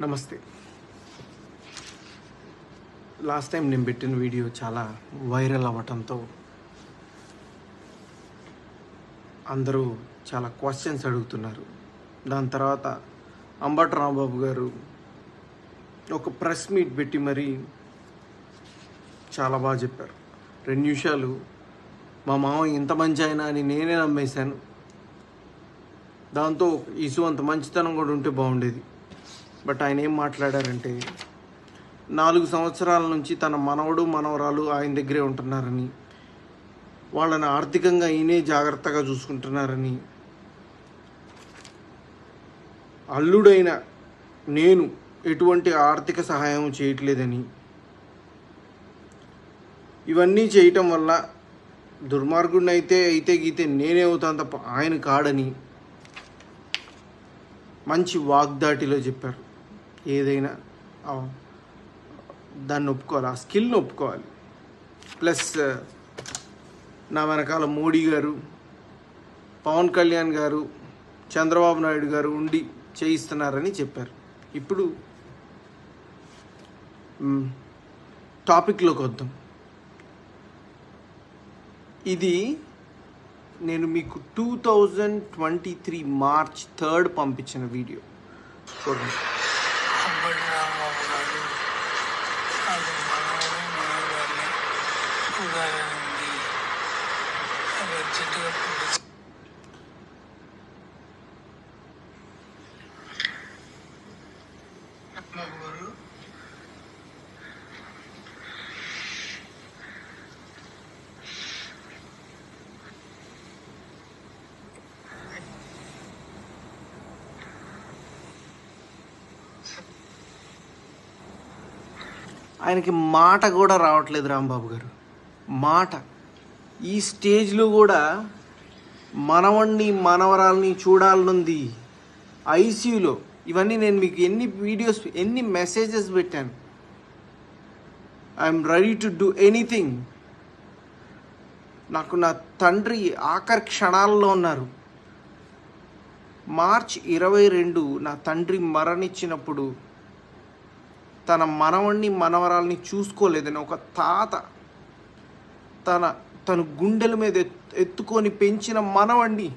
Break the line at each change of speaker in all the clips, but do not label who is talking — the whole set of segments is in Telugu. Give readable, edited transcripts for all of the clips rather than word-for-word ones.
నమస్తే. లాస్ట్ టైం నేను పెట్టిన వీడియో చాలా వైరల్ అవ్వటంతో అందరూ చాలా క్వశ్చన్స్ అడుగుతున్నారు. దాని తర్వాత అంబటి రాంబాబు గారు ఒక ప్రెస్ మీట్ పెట్టి మరీ చాలా బాగా చెప్పారు. 2 నిమిషాలు మా మామ ఇంత మంచి ఆయన అని నేనే నమ్మేశాను. దాంతో ఇసు అంత మంచితనం కూడా ఉంటే బాగుండేది. బట్ ఆయన ఏం మాట్లాడారంటే 4 సంవత్సరాల నుంచి తన మనవడు మనవరాలు ఆయన దగ్గరే ఉంటున్నారని, వాళ్ళని ఆర్థికంగా ఈయనే జాగ్రత్తగా చూసుకుంటున్నారని, అల్లుడైన నేను ఎటువంటి ఆర్థిక సహాయం చేయట్లేదని, ఇవన్నీ చేయటం వల్ల దుర్మార్గుడిని అయితే గీతే నేనే అవుతాను తప్ప ఆయన కాడని మంచి వాగ్దాటిలో చెప్పారు. ఏదైనా దాన్ని ఒప్పుకోవాలి, ఆ స్కిల్ని ఒప్పుకోవాలి. ప్లస్ నా వెనకాల మోడీ గారు, పవన్ కళ్యాణ్ గారు, చంద్రబాబు నాయుడు గారు ఉండి చేయిస్తున్నారని చెప్పారు. ఇప్పుడు టాపిక్లోకి వద్దాం. ఇది నేను మీకు 2023 మార్చ్ 3 పంపించిన వీడియో చూడండి. ఆయనకి మాట కూడా రావట్లేదు రాంబాబు గారు. మాట ఈ స్టేజ్లో కూడా మనవణ్ణి మనవరాల్ని చూడాలనుంది ఐసీయూలో. ఇవన్నీ నేను మీకు ఎన్ని వీడియోస్ ఎన్ని మెసేజెస్ పెట్టాను. I'm ready to do anything. నాకు నా తండ్రి ఆఖరి క్షణాల్లో ఉన్నారు. మార్చ్ 22 నా తండ్రి మరణించినప్పుడు తన మనవణ్ణి మనవరాల్ని చూసుకోలేదని ఒక తాత తన గుండెల మీద ఎత్తుకొని పెంచిన మనవణ్ణి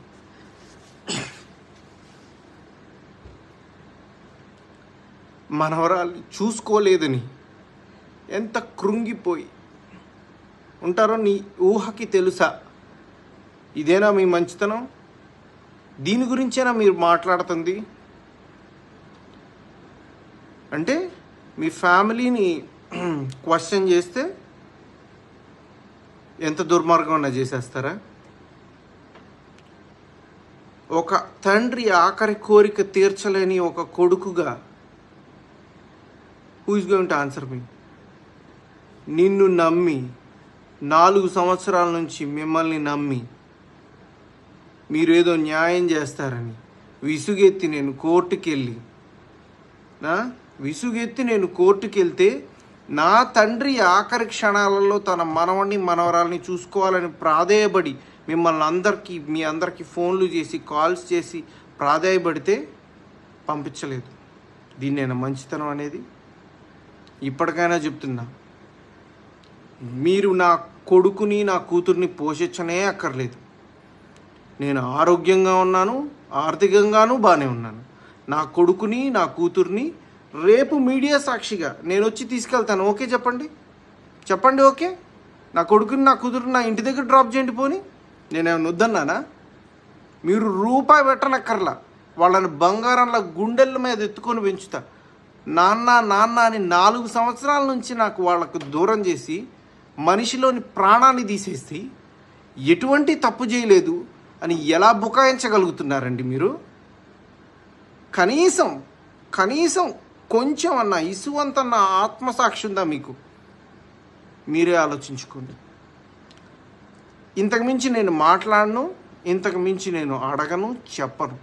మనవరాల్ని చూసుకోలేదని ఎంత కృంగిపోయి ఉంటారో నీ ఊహకి తెలుసా? ఇదేనా మీ మంచితనం? దీని గురించేనా మీరు మాట్లాడుతుంది? అంటే మీ ఫ్యామిలీని క్వశ్చన్ చేస్తే ఎంత దుర్మార్గం అన్నా చేసేస్తారా? ఒక తండ్రి ఆఖరి కోరిక తీర్చలేని ఒక కొడుకుగా who is going to answer me? నిన్ను నమ్మి 4 సంవత్సరాల నుంచి మిమ్మల్ని నమ్మి మీరేదో న్యాయం చేస్తారని విసుగెత్తి నేను కోర్టుకి వెళ్తే నా తండ్రి ఆఖరి క్షణాలలో తన మనవణ్ణి మనవరాల్ని చూసుకోవాలని ప్రాధేయపడి మీ అందరికీ ఫోన్లు చేసి కాల్స్ చేసి ప్రాధేయపడితే పంపించలేదు. దీన్నేనా మంచితనం అనేది? ఇప్పటికైనా చెప్తున్నా, మీరు నా కొడుకుని నా కూతుర్ని పోషించనే అక్కర్లేదు. నేను ఆరోగ్యంగా ఉన్నాను, ఆర్థికంగానూ బాగానే ఉన్నాను. నా కొడుకుని నా కూతుర్ని రేపు మీడియా సాక్షిగా నేను వచ్చి తీసుకెళ్తాను. ఓకే చెప్పండి ఓకే. నా కొడుకుని నా కూతురుని నా ఇంటి దగ్గర డ్రాప్ చేయండి. పోని నేనేమైనా వద్దన్నానా? మీరు రూపాయి పెట్టనక్కర్లా. వాళ్ళని బంగారంలా గుండెల మీద ఎత్తుకొని పెంచుతా. నాన్న అని 4 సంవత్సరాల నుంచి నాకు వాళ్ళకు దూరం చేసి మనిషిలోని ప్రాణాన్ని తీసేసి ఎటువంటి తప్పు చేయలేదు అని ఎలా బుకాయించగలుగుతున్నారండి మీరు? కనీసం కొంచెం అన్న ఇసువంతన్న ఆత్మసాక్షి ఉందా మీకు? మీరే ఆలోచించుకోండి. ఇంతకుమించి నేను మాట్లాడను, ఇంతకుమించి నేను అడగను, చెప్పను.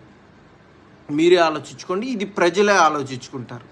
మీరే ఆలోచించుకోండి. ఇది ప్రజలే ఆలోచించుకుంటారు.